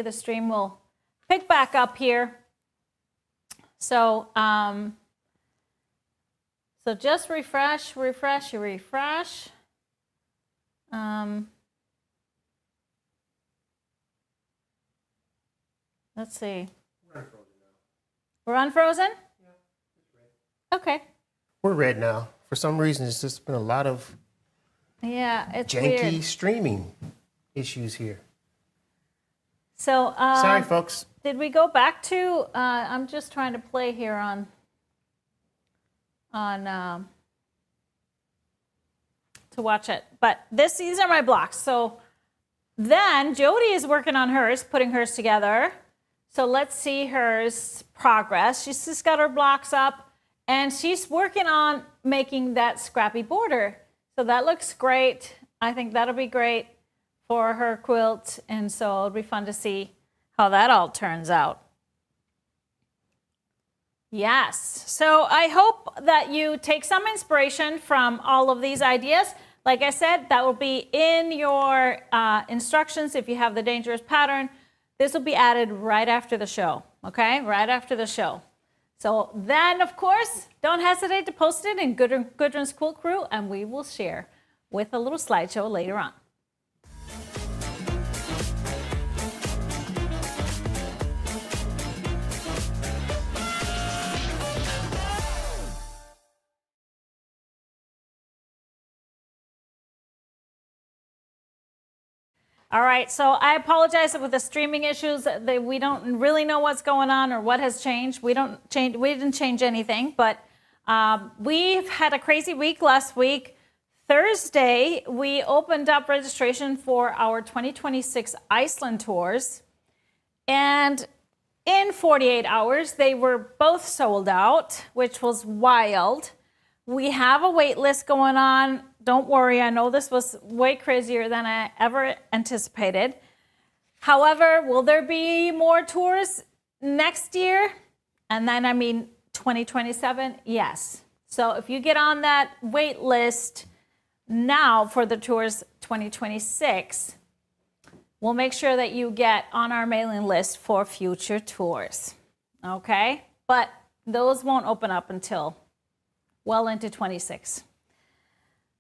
the stream will pick back up here. So, so just refresh. Let's see. We're unfrozen? Yeah, it's red. Okay. We're red now. For some reason, it's just been a lot of it's janky weird. streaming issues here. So sorry, folks. Did we go back to? I'm just trying to play here to watch it. But these are my blocks. So then Jody is working on hers, putting hers together. So let's see hers progress. She's just got her blocks up and she's working on making that scrappy border. So that looks great. I think that'll be great for her quilt. And so it'll be fun to see how that all turns out. Yes. So I hope that you take some inspiration from all of these ideas. Like I said, that will be in your instructions if you have the dangerous pattern. This will be added right after the show, okay? Right after the show. So then, of course, don't hesitate to post it in Gudrun's Quilt Crew, and we will share with a little slideshow later on. All right, so I apologize with the streaming issues. We don't really know what's going on or what has changed. We didn't change anything, but we've had a crazy week last week. Thursday, we opened up registration for our 2026 Iceland tours. And in 48 hours, they were both sold out, which was wild. We have a wait list going on. Don't worry, I know this was way crazier than I ever anticipated. However, will there be more tours next year? And then, 2027? Yes. So if you get on that wait list now for the tours 2026, we'll make sure that you get on our mailing list for future tours. Okay? But those won't open up until well into 26.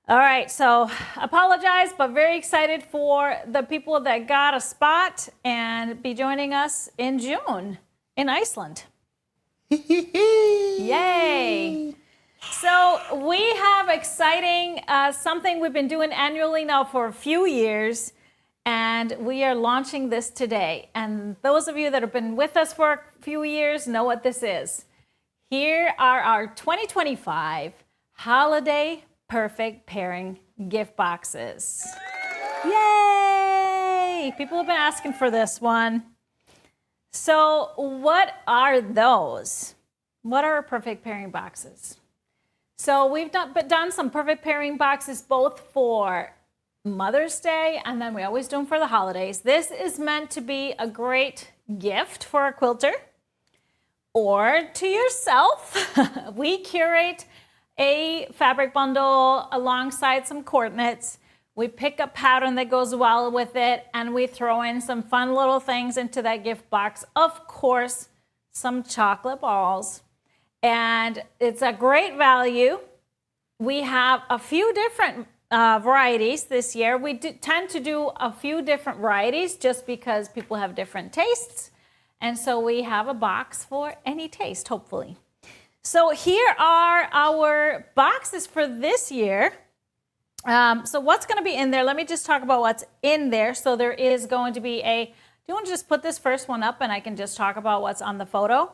All right, so apologize, but very excited for the people that got a spot and be joining us in June in Iceland. Yay! So we have exciting something we've been doing annually now for a few years, and we are launching this today. And those of you that have been with us for a few years know what this is. Here are our 2025 Holiday Perfect Pairing gift boxes. Yay! People have been asking for this one. So what are those? What are our perfect pairing boxes? So we've done some perfect pairing boxes both for Mother's Day and then we always do them for the holidays. This is meant to be a great gift for a quilter or to yourself. We curate a fabric bundle alongside some coordinates. We pick a pattern that goes well with it and we throw in some fun little things into that gift box. Of course, some chocolate balls. And it's a great value. We have a few different varieties this year. We tend to do a few different varieties just because people have different tastes. And so we have a box for any taste, hopefully. So here are our boxes for this year. So what's going to be in there? Let me just talk about what's in there. So there is going to be do you want to just put this first one up and I can just talk about what's on the photo?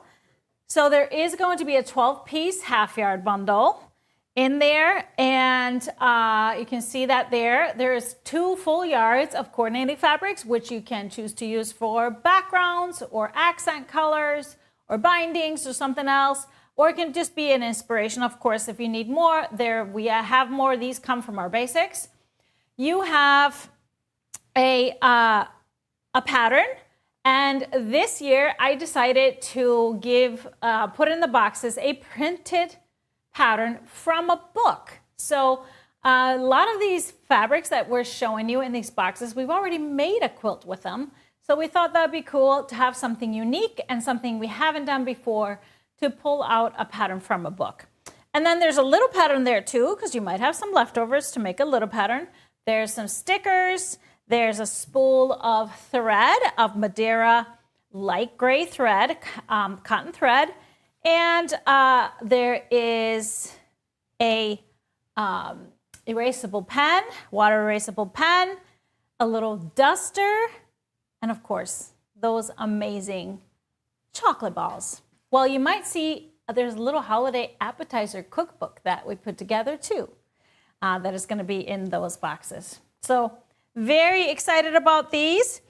So there is going to be a 12-piece half-yard bundle in there. And you can see that there. There's 2 full yards of coordinating fabrics, which you can choose to use for backgrounds or accent colors or bindings or something else. Or it can just be an inspiration. Of course, if you need more, we have more. These come from our basics. You have a pattern. And this year, I decided to put in the boxes a printed pattern from a book. So a lot of these fabrics that we're showing you in these boxes, we've already made a quilt with them. So we thought that'd be cool to have something unique and something we haven't done before to pull out a pattern from a book. And then there's a little pattern there too, because you might have some leftovers to make a little pattern. There's some stickers. There's a spool of thread of Madeira light gray thread, cotton thread. And there is a erasable pen, water erasable pen, a little duster, and of course, those amazing chocolate balls. Well, you might see there's a little holiday appetizer cookbook that we put together too, that is going to be in those boxes. So very excited about these.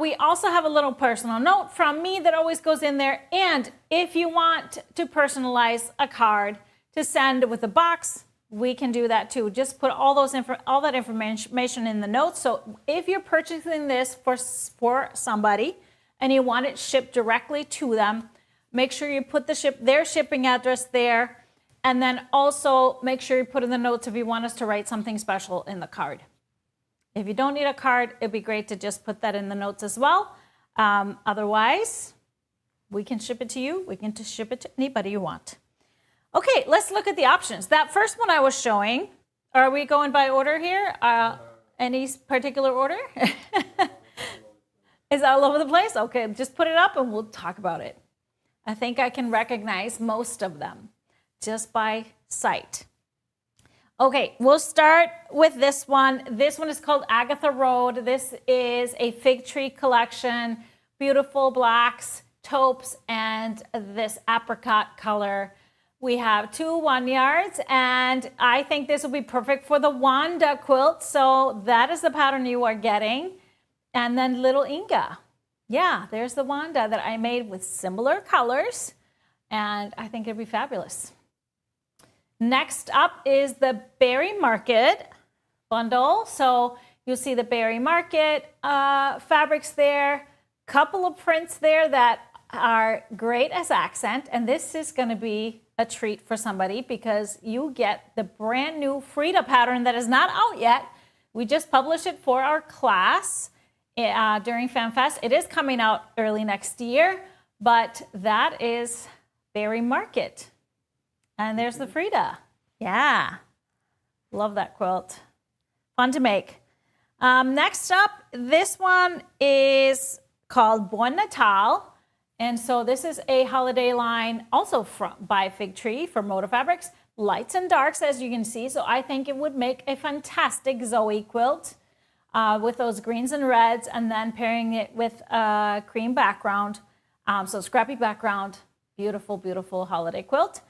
We also have a little personal note from me that always goes in there. And if you want to personalize a card to send with a box, we can do that too. Just put all that information in the notes. So if you're purchasing this for somebody and you want it shipped directly to them, make sure you put their shipping address there, and then also make sure you put in the notes if you want us to write something special in the card. If you don't need a card, it'd be great to just put that in the notes as well. Otherwise, we can ship it to you. We can just ship it to anybody you want. Okay, let's look at the options. That first one I was showing, are we going by order here? Any particular order? Is that all over the place? Okay, just put it up and we'll talk about it. I think I can recognize most of them just by sight. Okay, we'll start with this one. This one is called Agatha Road. This is a fig tree collection, beautiful blacks, taupes, and this apricot color. We have 2 1 yards, and I think this will be perfect for the Wanda quilt. So that is the pattern you are getting. And then little Inga. Yeah, there's the Wanda that I made with similar colors, and I think it'd be fabulous. Next up is the Berry Market bundle. So you'll see the Berry Market fabrics there, couple of prints there that are great as accent, and this is going to be a treat for somebody because you get the brand new Frida pattern that is not out yet. We just published it for our class during FanFest. It is coming out early next year, but that is Berry Market. And there's the Frida. Yeah, love that quilt. Fun to make. Next up, this one is called Bon Natal. And so this is a holiday line also by Fig Tree for Moda Fabrics. Lights and darks, as you can see. So I think it would make a fantastic Zoe quilt with those greens and reds, and then pairing it with a cream background. So scrappy background, beautiful, beautiful holiday quilt.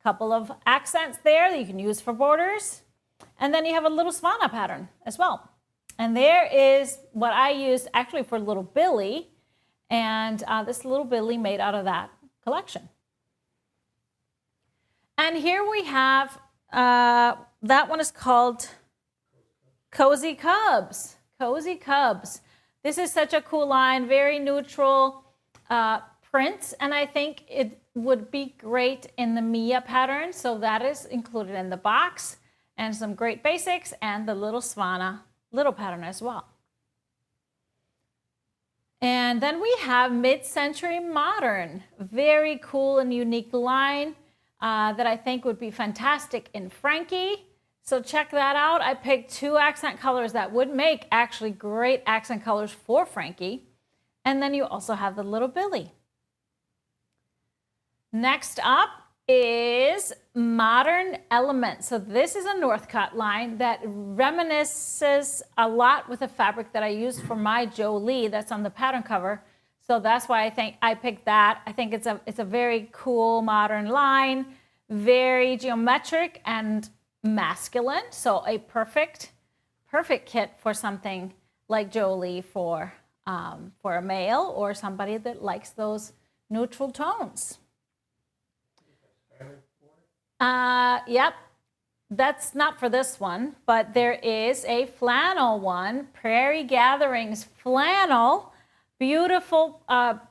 Couple of accents there that you can use for borders. And then you have a little Svana pattern as well. And there is what I used actually for little Billy. And this little Billy made out of that collection. And here we have, that one is called Cozy Cubs. Cozy Cubs. This is such a cool line, very neutral prints. And I think it would be great in the Mia pattern. So that is included in the box. And some great basics and the little Svana little pattern as well. And then we have Mid-Century Modern. Very cool and unique line that I think would be fantastic in Frankie. So check that out. I picked 2 accent colors that would make actually great accent colors for Frankie. And then you also have the little Billy. Next up is Modern Element. So this is a Northcott line that reminisces a lot with the fabric that I used for my Jolie that's on the pattern cover. So that's why I think I picked that. I think it's a very cool modern line, very geometric and masculine. So a perfect kit for something like Jolie for a male or somebody that likes those neutral tones. Yep, that's not for this one, but there is a flannel one, Prairie Gatherings flannel, beautiful,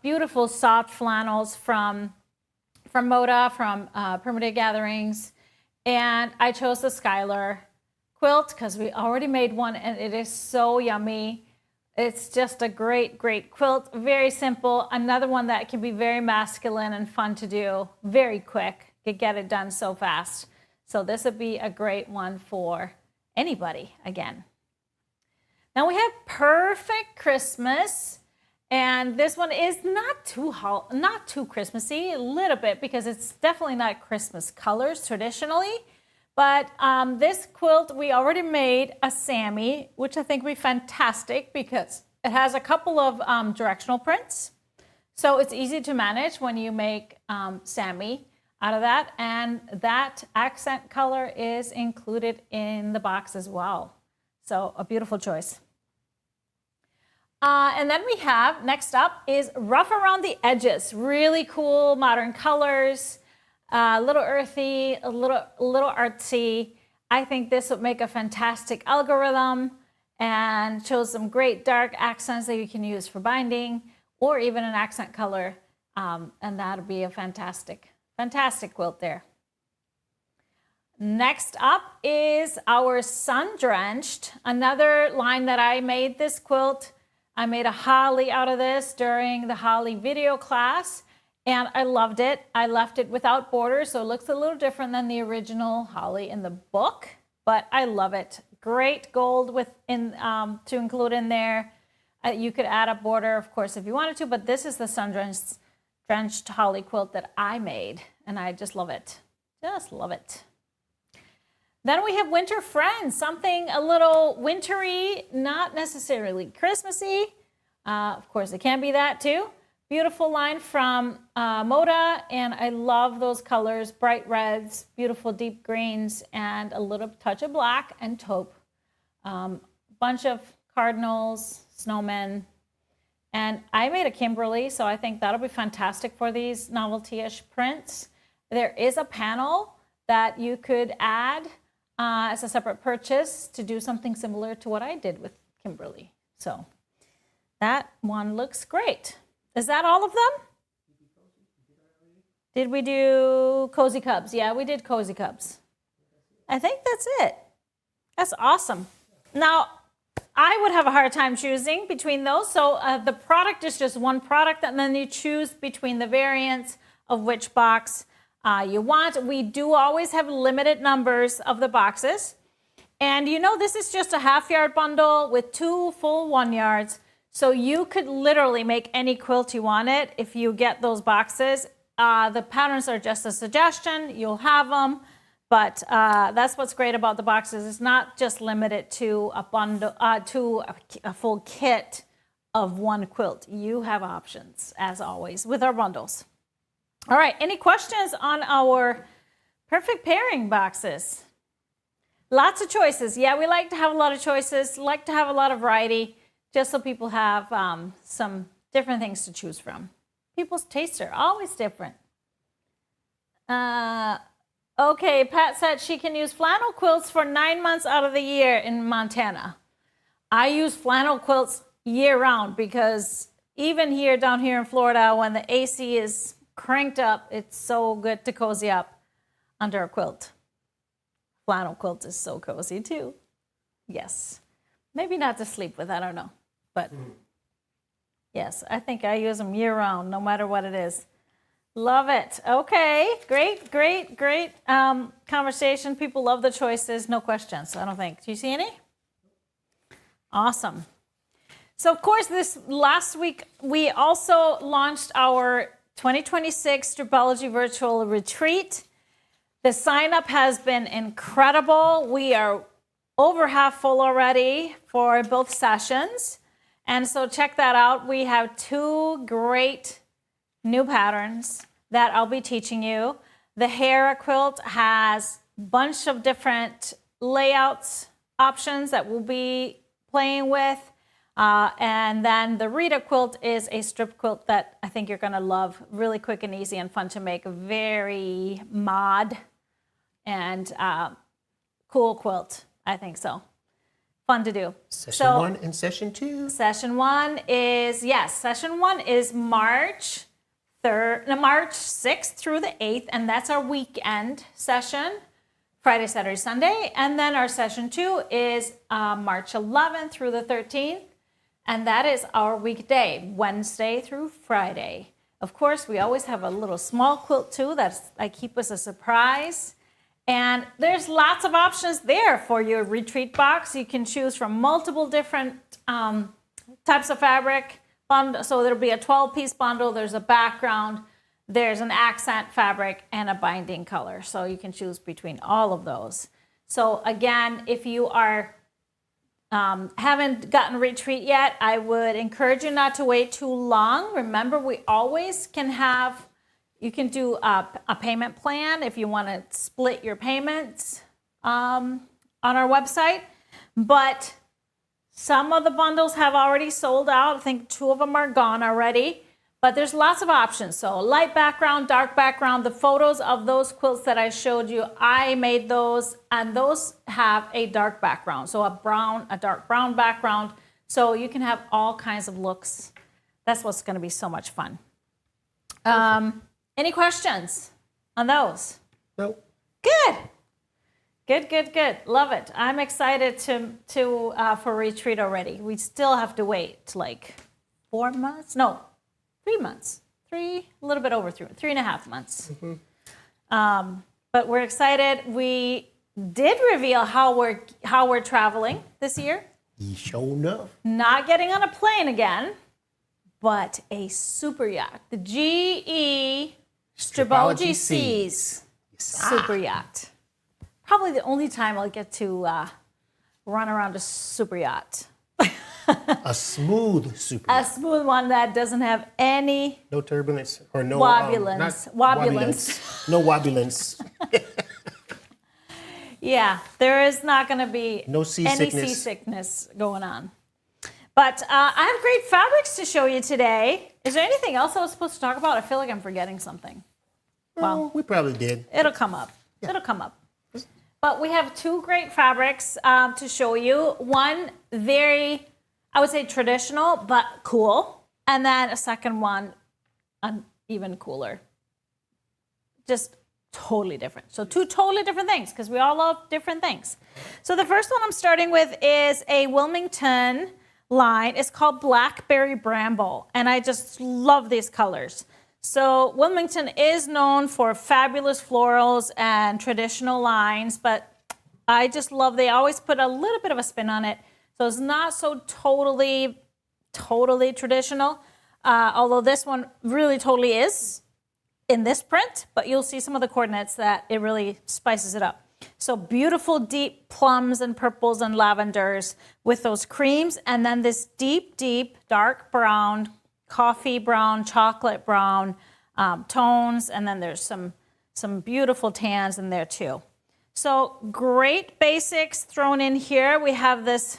beautiful soft flannels from Moda, from Primitive Gatherings, and I chose the Skylar quilt because we already made one and it is so yummy. It's just a great, great quilt. Very simple. Another one that can be very masculine and fun to do. Very quick. You get it done so fast. So this would be a great one for anybody again. Now we have Perfect Christmas. And this one is not too Christmassy, a little bit, because it's definitely not Christmas colors traditionally. But this quilt, we already made a Sammy, which I think would be fantastic because it has a couple of directional prints. So it's easy to manage when you make Sammy out of that. And that accent color is included in the box as well. So a beautiful choice. And then we have, next up is Rough Around the Edges. Really cool modern colors, a little earthy, a little artsy. I think this would make a fantastic algorithm and shows some great dark accents that you can use for binding or even an accent color. And that would be a fantastic, fantastic quilt there. Next up is our Sun Drenched, another line that I made this quilt. I made a holly out of this during the holly video class, and I loved it. I left it without borders, so it looks a little different than the original holly in the book, but I love it. Great gold to include in there. You could add a border, of course, if you wanted to, but this is the Sun Drenched holly quilt that I made, and I just love it. Just love it. Then we have Winter Friends, something a little wintry, not necessarily Christmassy. Of course, it can be that too. Beautiful line from Moda, and I love those colors, bright reds, beautiful deep greens, and a little touch of black and taupe. Bunch of cardinals, snowmen, and I made a Kimberly, so I think that'll be fantastic for these novelty-ish prints. There is a panel that you could add as a separate purchase to do something similar to what I did with Kimberly. So that one looks great. Is that all of them? Did we do Cozy Cubs? Yeah, we did Cozy Cubs. I think that's it. That's awesome. Now, I would have a hard time choosing between those. So the product is just one product, and then you choose between the variants of which box you want. We do always have limited numbers of the boxes. And you know, this is just a half-yard bundle with 2 full 1 yards. So you could literally make any quilt you wanted if you get those boxes. The patterns are just a suggestion. You'll have them. But that's what's great about the boxes. It's not just limited to a bundle, to a full kit of one quilt. You have options, as always, with our bundles. All right, any questions on our perfect pairing boxes? Lots of choices. Yeah, we like to have a lot of choices, like to have a lot of variety, just so people have some different things to choose from. People's tastes are always different. Okay, Pat said she can use flannel quilts for 9 months out of the year in Montana. I use flannel quilts year round because even here, down here in Florida, when the AC is cranked up, it's so good to cozy up under a quilt. Flannel quilt is so cozy too. Yes. Maybe not to sleep with, I don't know. But yes, I think I use them year round, no matter what it is. Love it. Okay, great, great, great conversation. People love the choices, no questions, I don't think. Do you see any? Awesome. So of course, this last week, we also launched our 2026 Stripology Virtual Retreat. The sign-up has been incredible. We are over half full already for both sessions. And so check that out. We have 2 great new patterns that I'll be teaching you. The Hera quilt has a bunch of different layouts options that we'll be playing with. And then the Rita quilt is a strip quilt that I think you're going to love. Really quick and easy and fun to make. Very mod and cool quilt. I think so. Fun to do. Session 1 and session 2. Session 1 is, yes, session 1 is March 6th through the 8th. And that's our weekend session. Friday, Saturday, Sunday. And then our session 2 is March 11th through the 13th. And that is our weekday, Wednesday through Friday. Of course, we always have a little small quilt too I keep as a surprise. And there's lots of options there for your retreat box. You can choose from multiple different types of fabric. So there'll be a 12-piece bundle. There's a background. There's an accent fabric and a binding color. So you can choose between all of those. So again, if you are haven't gotten retreat yet, I would encourage you not to wait too long. Remember, we always can have, you can do a payment plan if you want to split your payments on our website. But some of the bundles have already sold out. I think 2 of them are gone already. But there's lots of options. So light background, dark background. The photos of those quilts that I showed you, I made those, and those have a dark background. So a dark brown background. So you can have all kinds of looks. That's what's going to be so much fun. Any questions on those? Nope. Good. Good. Love it. I'm excited for retreat already. We still have to wait like 4 months. No. 3 months, a little bit over 3.5 months. Mm-hmm. But we're excited. We did reveal how we're traveling this year. You sure enough. Not getting on a plane again, but a super yacht. The GE Stripology Seas super yacht. Probably the only time I'll get to run around a super yacht. A smooth super. A smooth one that doesn't have any no turbulence or no wobulance. No wobulance. Yeah, there is not going to be any seasickness going on. But I have great fabrics to show you today. Is there anything else I was supposed to talk about? I feel like I'm forgetting something. Well, we probably did. It'll come up. Yeah. It'll come up. But we have 2 great fabrics to show you. One very, I would say, traditional, but cool. And then a second one, even cooler. Just totally different. So 2 totally different things, because we all love different things. So the first one I'm starting with is a Wilmington line. It's called Blackberry Bramble. And I just love these colors. So Wilmington is known for fabulous florals and traditional lines, but I just love, they always put a little bit of a spin on it. So it's not so totally traditional, although this one really totally is in this print, but you'll see some of the coordinates that it really spices it up. So beautiful deep plums and purples and lavenders with those creams, and then this deep dark brown, coffee brown, chocolate brown tones, and then there's some beautiful tans in there too. So great basics thrown in here. We have this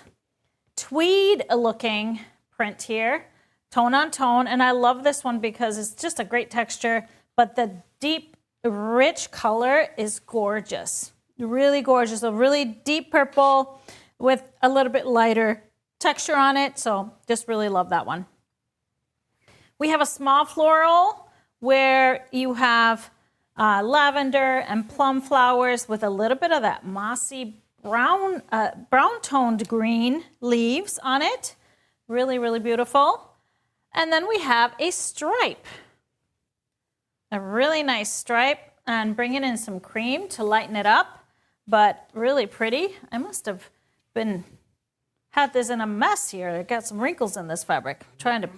tweed looking print here, tone on tone, and I love this one because it's just a great texture, but the deep rich color is gorgeous, really gorgeous. A really deep purple with a little bit lighter texture on it, so just really love that one. We have a small floral where you have lavender and plum flowers with a little bit of that mossy brown toned green leaves on it. Really beautiful. And then we have a stripe, a really nice stripe, and bringing in some cream to lighten it up, but really pretty. I must have had this in a mess here. I got some wrinkles in this fabric. I'm trying to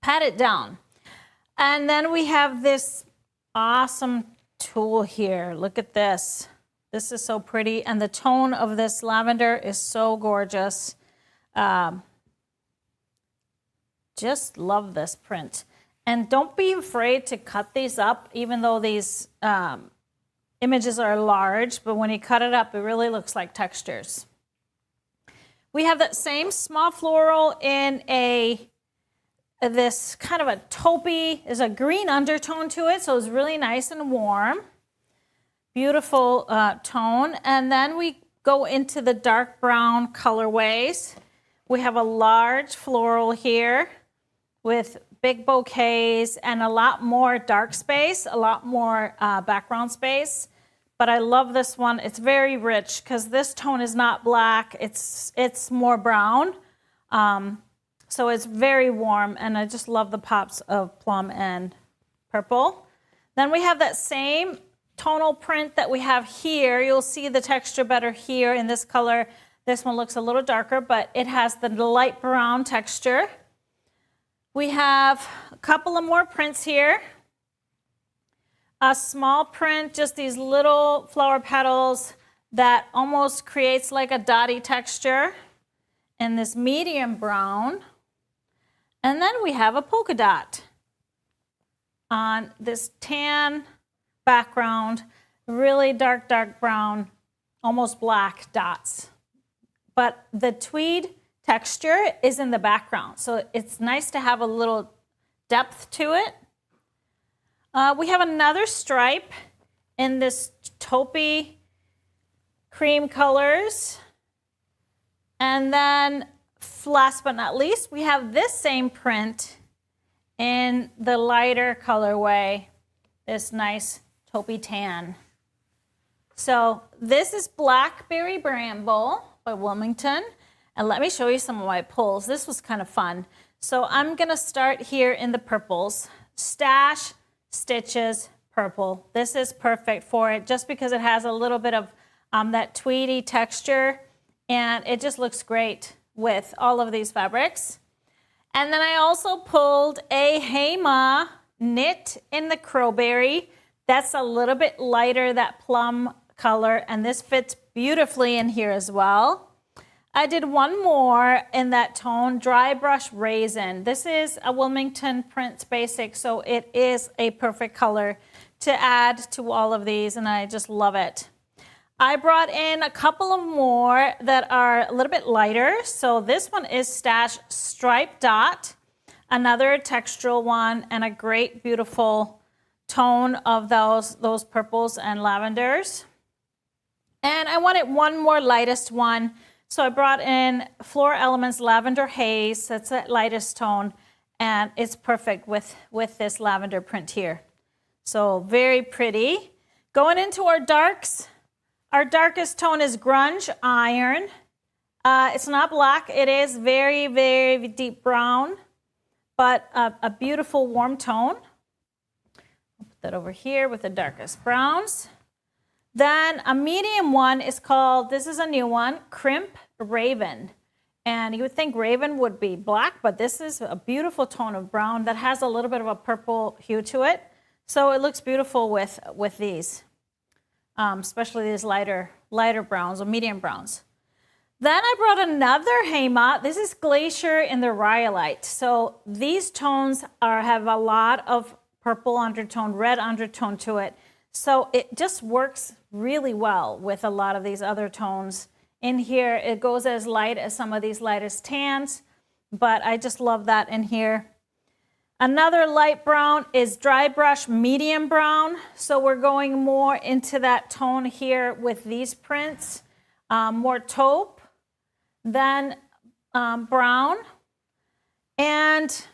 pat it down. And then we have this awesome tulle here. Look at this. This is so pretty. And the tone of this lavender is so gorgeous. Just love this print. And don't be afraid to cut these up, even though these images are large, but when you cut it up, it really looks like textures. We have that same small floral in this kind of a taupey, there's a green undertone to it, so it's really nice and warm. Beautiful tone. And then we go into the dark brown colorways. We have a large floral here with big bouquets and a lot more dark space, a lot more background space. But I love this one. It's very rich because this tone is not black. It's more brown. So it's very warm, and I just love the pops of plum and purple. Then we have that same tonal print that we have here. You'll see the texture better here in this color. This one looks a little darker, but it has the light brown texture. We have a couple of more prints here. A small print, just these little flower petals that almost creates like a dotty texture in this medium brown. And then we have a polka dot on this tan background, really dark, dark brown, almost black dots. But the tweed texture is in the background, so it's nice to have a little depth to it. We have another stripe in this taupey cream colors. And then last but not least, we have this same print in the lighter colorway, this nice taupey tan. So this is Blackberry Bramble by Wilmington. And let me show you some of my pulls. This was kind of fun. So I'm gonna start here in the purples. Stash, stitches, purple. This is perfect for it just because it has a little bit of that tweedy texture, and it just looks great with all of these fabrics. And then I also pulled a Heima knit in the crowberry. That's a little bit lighter, that plum color, and this fits beautifully in here as well. I did one more in that tone, dry brush raisin. This is a Wilmington Prints Basic, so it is a perfect color to add to all of these, and I just love it. I brought in a couple of more that are a little bit lighter. So this one is Stash Stripe Dot, another textural one, and a great, beautiful tone of those purples and lavenders. And I wanted one more lightest one. So I brought in Floral Elements Lavender Haze. That's that lightest tone, and it's perfect with this lavender print here. So very pretty. Going into our darks, our darkest tone is Grunge Iron. It's not black. It is very, very deep brown, but a beautiful warm tone. I'll put that over here with the darkest browns. Then a medium one is called, this is a new one, Crimp Raven. And you would think Raven would be black, but this is a beautiful tone of brown that has a little bit of a purple hue to it. So it looks beautiful with these, especially these lighter browns or medium browns. Then I brought another Heima. This is Glacier in the Rhyolite. So these tones have a lot of purple undertone, red undertone to it. So it just works really well with a lot of these other tones. In here, it goes as light as some of these lightest tans, but I just love that in here. Another light brown is Dry Brush Medium Brown. So we're going more into that tone here with these prints. More taupe than brown. And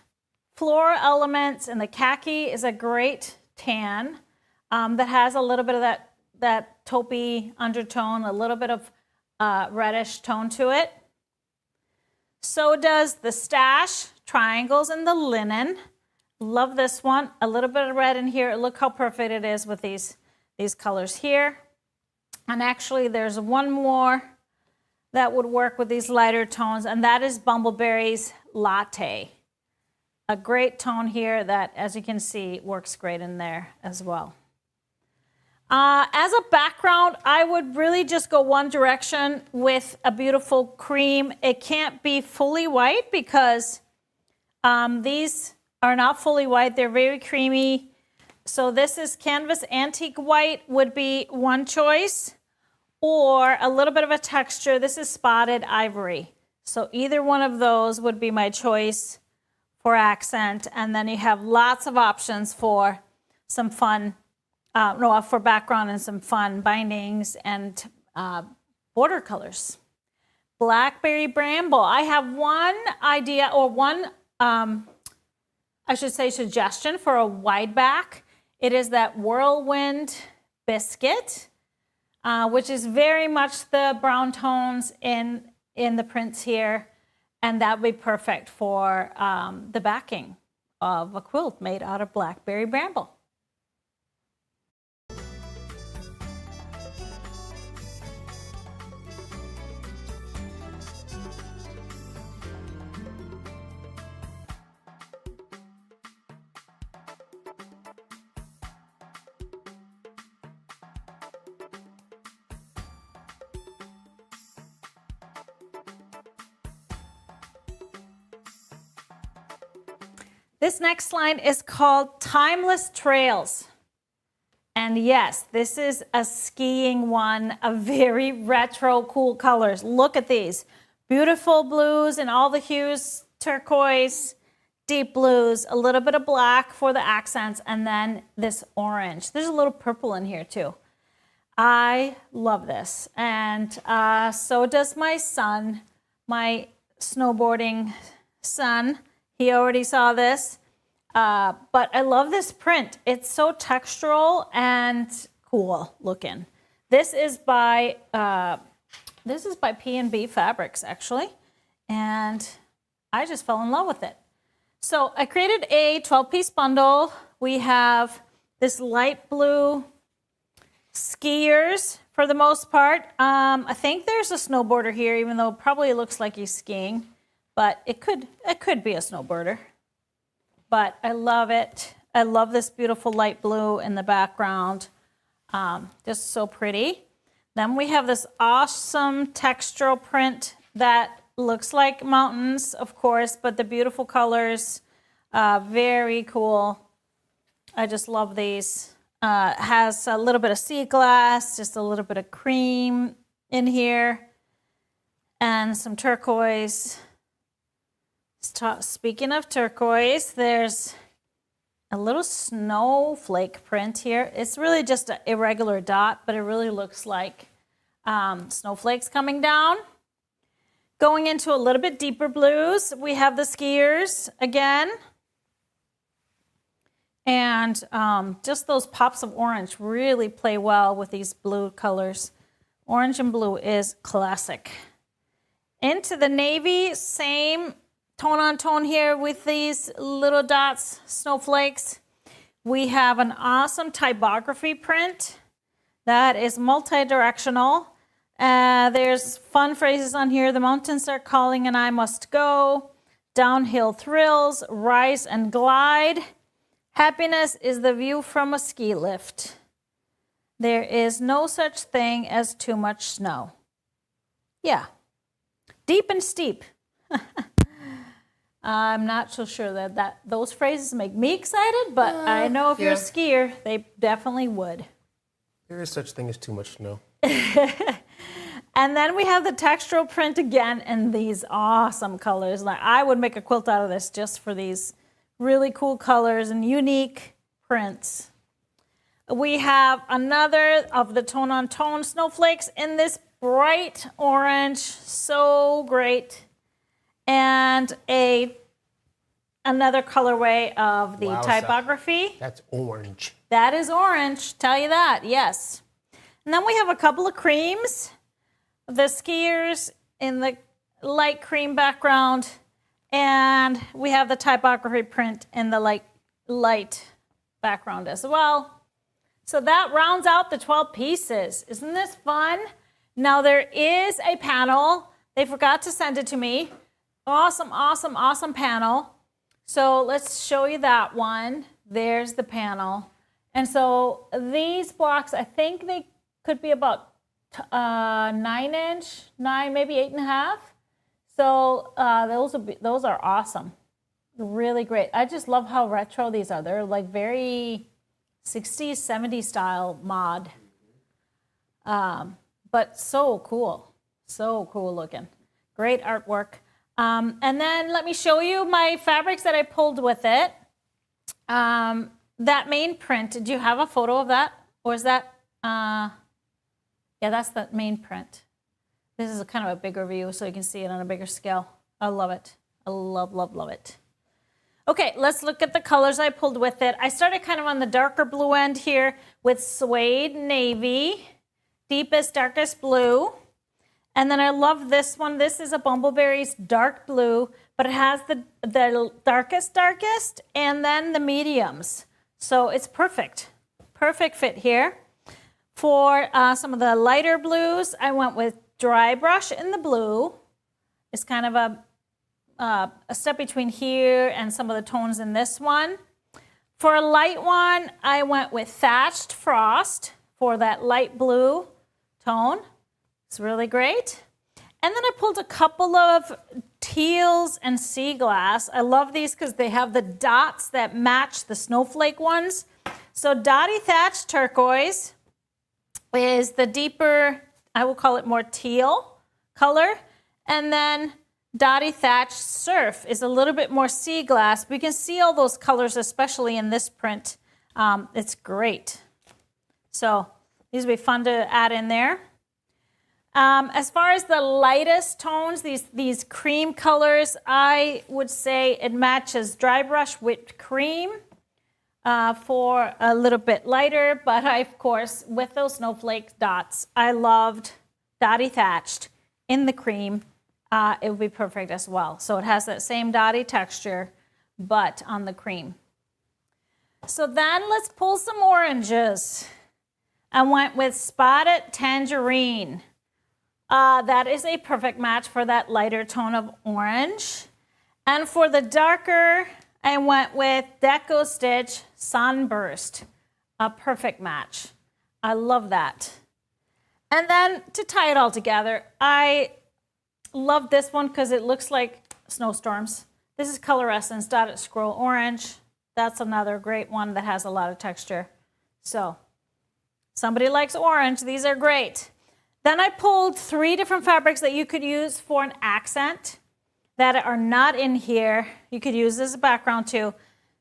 Floral Elements and the khaki is a great tan. That has a little bit of that taupey undertone, a little bit of reddish tone to it. So does the Stash Triangles in the Linen. Love this one. A little bit of red in here. Look how perfect it is with these colors here. And actually there's one more that would work with these lighter tones, and that is Bumbleberry's Latte. A great tone here that, as you can see, works great in there as well. As a background, I would really just go one direction with a beautiful cream. It can't be fully white because these are not fully white. They're very creamy. So this is Canvas Antique White would be one choice, or a little bit of a texture. This is Spotted Ivory. So either one of those would be my choice for accent. And then you have lots of options for some fun for background and some fun bindings and border colors. Blackberry Bramble. I have one idea, or one, I should say, suggestion for a wide back. It is that Whirlwind Biscuit, which is very much the brown tones in the prints here. And that would be perfect for the backing of a quilt made out of Blackberry Bramble. This next line is called Timeless Trails. And yes, this is a skiing one, a very retro cool colors. Look at these. Beautiful blues in all the hues, turquoise, deep blues, a little bit of black for the accents, and then this orange. There's a little purple in here too. I love this. And so does my son, my snowboarding son. He already saw this, but I love this print. It's so textural and cool looking. This is by P&B Fabrics actually, and I just fell in love with it. So I created a 12-piece bundle. We have this light blue skiers for the most part. I think there's a snowboarder here, even though it probably looks like he's skiing. But it could be a snowboarder. But I love it. I love this beautiful light blue in the background. Just so pretty. Then we have this awesome textural print that looks like mountains, of course, but the beautiful colors, very cool. I just love these. Has a little bit of sea glass, just a little bit of cream in here, and some turquoise. Speaking of turquoise, there's a little snowflake print here. It's really just an irregular dot, but it really looks like snowflakes coming down. Going into a little bit deeper blues, we have the skiers again. And just those pops of orange really play well with these blue colors. Orange and blue is classic. Into the navy, same tone on tone here with these little dots, snowflakes. We have an awesome typography print that is multi-directional. There's fun phrases on here. The mountains are calling and I must go. Downhill thrills, rise and glide. Happiness is the view from a ski lift. There is no such thing as too much snow. Yeah, deep and steep. I'm not so sure that those phrases make me excited, but I know if you're a skier, they definitely would. There is such thing as too much snow. And then we have the textural print again in these awesome colors. Like I would make a quilt out of this just for these really cool colors and unique prints. We have another of the tone on tone snowflakes in this bright orange, so great. And another colorway of the typography. That's orange. That is orange, tell you that, yes. And then we have a couple of creams. The skiers in the light cream background, and we have the typography print in the light background as well. So that rounds out the 12 pieces. Isn't this fun? Now there is a panel. They forgot to send it to me. Awesome, awesome, awesome panel. So let's show you that one. There's the panel. And so these blocks, I think they could be about 9-inch, maybe 8.5. So those are awesome. Really great. I just love how retro these are. They're like very 60s, 70s style mod. But so cool. So cool looking. Great artwork. And then let me show you my fabrics that I pulled with it. That main print, did you have a photo of that? Or is that, yeah, that's the main print. This is a kind of a bigger view so you can see it on a bigger scale. I love it. I love, love, love it. Okay, let's look at the colors I pulled with it. I started kind of on the darker blue end here with suede navy, deepest, darkest blue. And then I love this one. This is a Bumbleberry's dark blue, but it has the darkest, and then the mediums. So it's perfect. Perfect fit here. For some of the lighter blues, I went with dry brush in the blue. It's kind of a step between here and some of the tones in this one. For a light one, I went with Thatched Frost for that light blue tone. It's really great. And then I pulled a couple of teals and sea glass. I love these because they have the dots that match the snowflake ones. So Dottie Thatched Turquoise is the deeper, I will call it more teal color. And then Dottie Thatched Surf is a little bit more sea glass. We can see all those colors, especially in this print. It's great. So these will be fun to add in there. As far as the lightest tones, these cream colors, I would say it matches dry brush whipped cream for a little bit lighter, but of course, with those snowflake dots, I loved Dottie Thatched in the cream. It would be perfect as well. So it has that same dotty texture, but on the cream. So then let's pull some oranges. I went with Spotted Tangerine. That is a perfect match for that lighter tone of orange. And for the darker, I went with Deco Stitch Sunburst. A perfect match. I love that. And then to tie it all together, I love this one because it looks like snowstorms. This is Color Essence Dotted Scroll Orange. That's another great one that has a lot of texture. So somebody likes orange. These are great. Then I pulled 3 different fabrics that you could use for an accent that are not in here. You could use as a background too.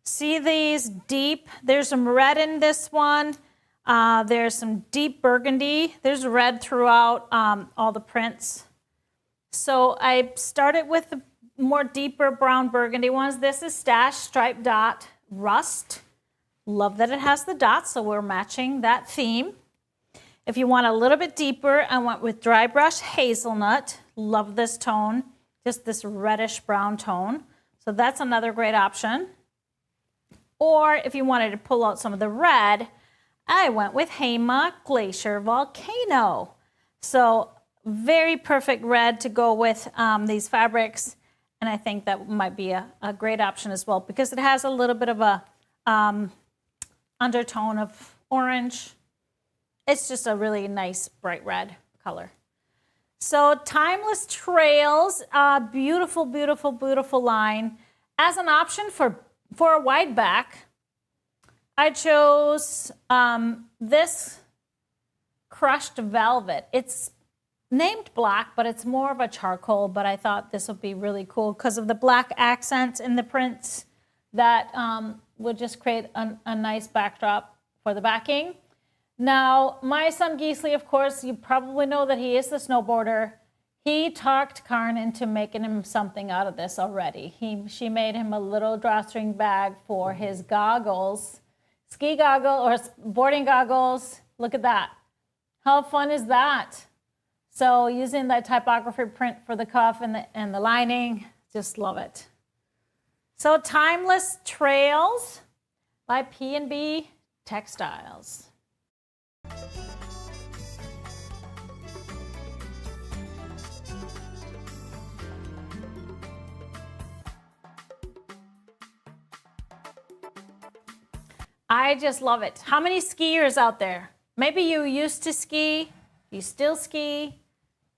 See these deep, there's some red in this one. There's some deep burgundy. There's red throughout all the prints. So I started with the more deeper brown burgundy ones. This is Stash Stripe Dot Rust. Love that it has the dots, so we're matching that theme. If you want a little bit deeper, I went with Dry Brush Hazelnut. Love this tone, just this reddish brown tone. So that's another great option. Or if you wanted to pull out some of the red, I went with Heima Glacier Volcano. So very perfect red to go with these fabrics. And I think that might be a great option as well because it has a little bit of a undertone of orange. It's just a really nice bright red color. So Timeless Trails, beautiful, beautiful, beautiful line. As an option for a wide back, I chose this crushed velvet. It's named black, but it's more of a charcoal, but I thought this would be really cool because of the black accents in the prints that would just create a nice backdrop for the backing. Now, my son GEasy, of course, you probably know that he is the snowboarder. He talked Karn into making him something out of this already. She made him a little drawstring bag for his goggles, ski goggle or boarding goggles. Look at that. How fun is that? So using that typography print for the cuff and the lining, just love it. So Timeless Trails by P&B Textiles. I just love it. How many skiers out there? Maybe you used to ski, you still ski,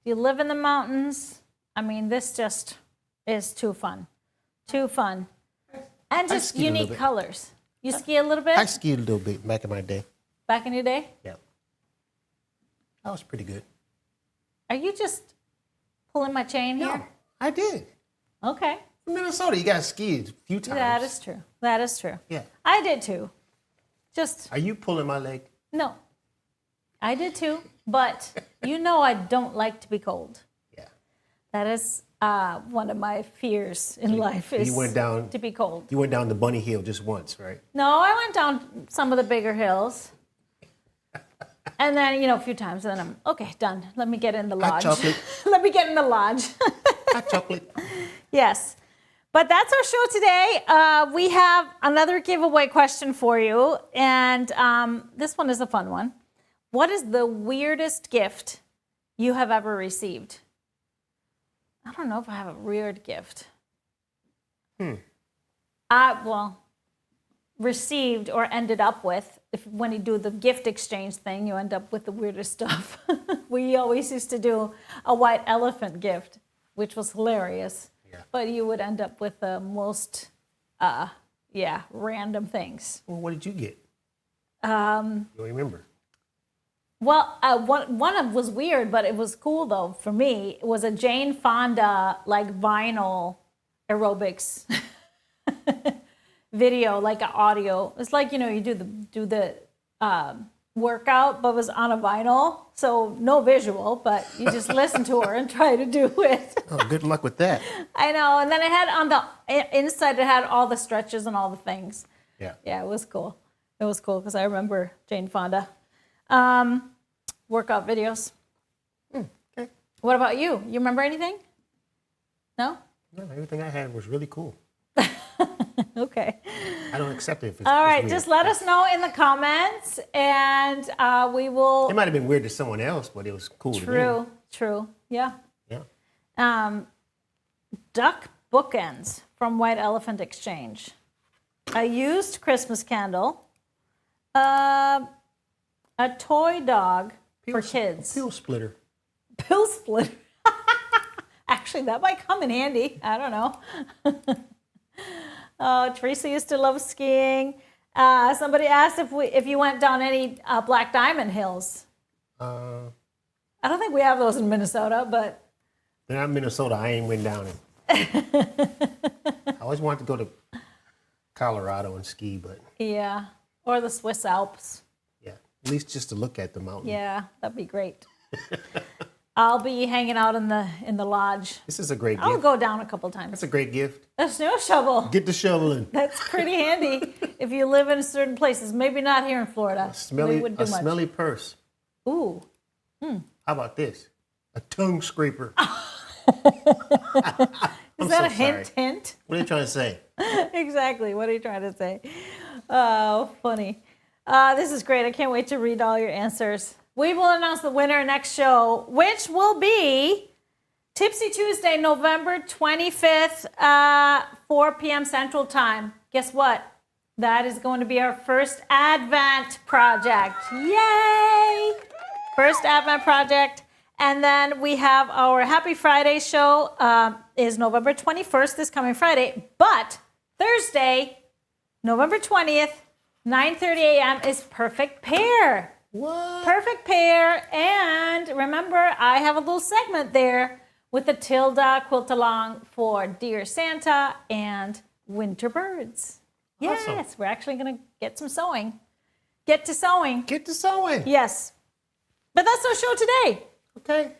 you live in the mountains. I mean, this just is too fun. Too fun. And just unique colors. You ski a little bit? I skied a little bit back in my day. Back in your day? Yeah. That was pretty good. Are you just pulling my chain here? No, I did. Okay. In Minnesota, you got skied a few times. That is true. That is true. Yeah. I did too. Just. Are you pulling my leg? No. I did too. But you know I don't like to be cold. Yeah. That is one of my fears in life is to be cold. You went down the bunny hill just once, right? No, I went down some of the bigger hills. And then, you know, a few times, and then I'm, okay, done. Let me get in the lodge. Hot chocolate. Let me get in the lodge. Hot chocolate. Yes. But that's our show today. We have another giveaway question for you. And this one is a fun one. What is the weirdest gift you have ever received? I don't know if I have a weird gift. Well, received or ended up with, when you do the gift exchange thing, you end up with the weirdest stuff. We always used to do a white elephant gift, which was hilarious. Yeah. But you would end up with the most, random things. Well, what did you get? You don't remember? Well, one of was weird, but it was cool though for me. It was a Jane Fonda like vinyl aerobics video, like an audio. It's like, you know, you do the workout, but it was on a vinyl, so no visual, but you just listen to her and try to do it. Oh, good luck with that. I know. And then it had on the inside, it had all the stretches and all the things. Yeah. Yeah, it was cool. It was cool because I remember Jane Fonda. Workout videos. Okay. What about you? You remember anything? No? No, everything I had was really cool. Okay. I don't accept it if it's All right, weird. just let us know in the comments, and we will. It might have been weird to someone else, but it was cool to me. True. Yeah. Yeah. Duck bookends from White Elephant Exchange. A used Christmas candle. A toy dog for kids. Pill splitter. Pill splitter. Actually, that might come in handy. I don't know. Oh, Teresa used to love skiing. Somebody asked if you went down any Black Diamond hills. I don't think we have those in Minnesota, but. They're not in Minnesota. I ain't went down it. I always wanted to go to Colorado and ski, but. Yeah, or the Swiss Alps. Yeah, at least just to look at the mountain. Yeah, that'd be great. I'll be hanging out in the lodge. This is a great gift. I'll go down a couple times. That's a great gift. A snow shovel. Get the shoveling. That's pretty handy if you live in certain places. Maybe not here in Florida. A smelly purse. Ooh. How about this? A tongue scraper. Is that a hint? What are you trying to say? Exactly. What are you trying to say? Oh, funny. This is great. I can't wait to read all your answers. We will announce the winner next show, which will be Tipsy Tuesday, November 25th, 4 p.m. Central Time. Guess what? That is going to be our first Advent project. Yay! First Advent project. And then we have our Happy Friday show is November 21st, this coming Friday. But Thursday, November 20th, 9:30 a.m. is Perfect Pair. What? Perfect Pair. And remember, I have a little segment there with the Tilda quilt along for Dear Santa and Winter Birds. Awesome. Yes, we're actually going to get some sewing. Get to sewing. Get to sewing. Yes. But that's our show today. Okay.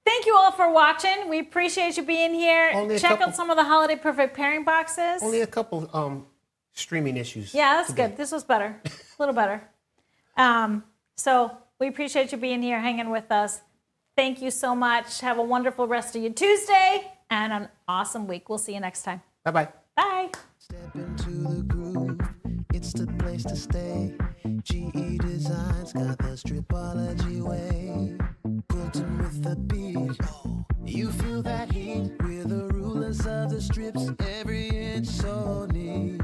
Thank you all for watching. We appreciate you being here. Check out some of the Holiday Perfect Pairing boxes. Only a couple streaming issues. Yeah, that's good. This was better. A little better. So we appreciate you being here, hanging with us. Thank you so much. Have a wonderful rest of your Tuesday and an awesome week. We'll see you next time. Bye-bye. Bye. Step into the groove, it's the place to stay. GE Designs got the Stripology way. Quilting with the beat, you feel that heat. We're the rulers of the strips, every inch so neat.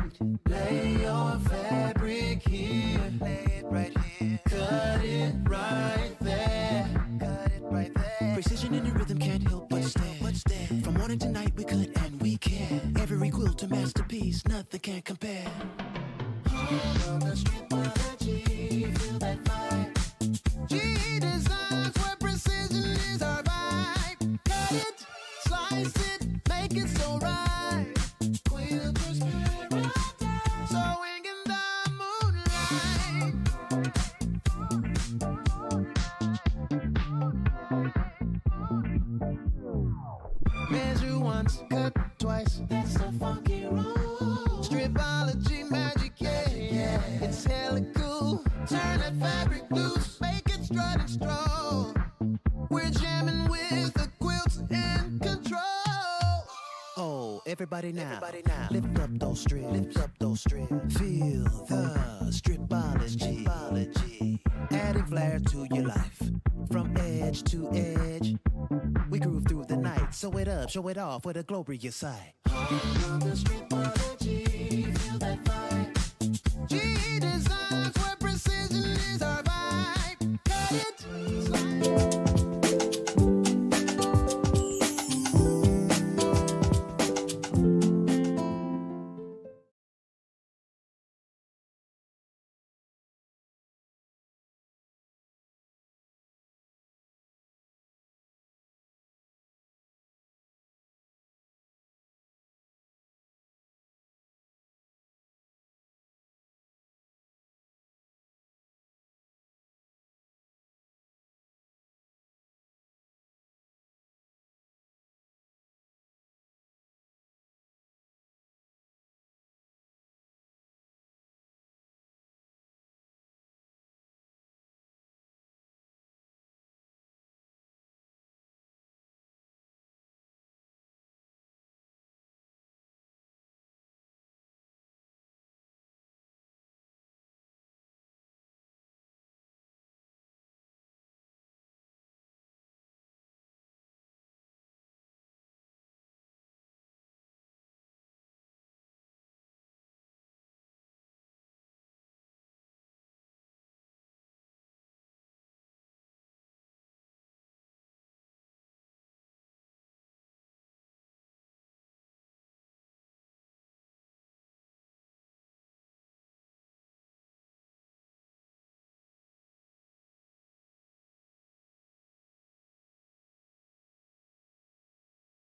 Lay your fabric here, lay it right here. Cut it right there, cut it right there. Precision in the rhythm can't help but stare. From morning to night we cut and we care. Every quilt a masterpiece, nothing can compare. Home of the Stripology, feel that vibe. GE Designs where precision is our vibe. Cut it, slice it, make it so right. Quilters paradise, sewing in the moonlight. Measure once, cut twice, that's the funky rule. Stripology magic, yeah. It's hella cool. Turn that fabric loose, make it strut and stroll. We're jamming with the quilts in control. Oh, everybody now, lift up those strips, Feel the stripology, adding flair to your life, from edge to edge. We groove through the night, sew it up, show it off with a glorious sight. Heart of the stripology, feel that fire.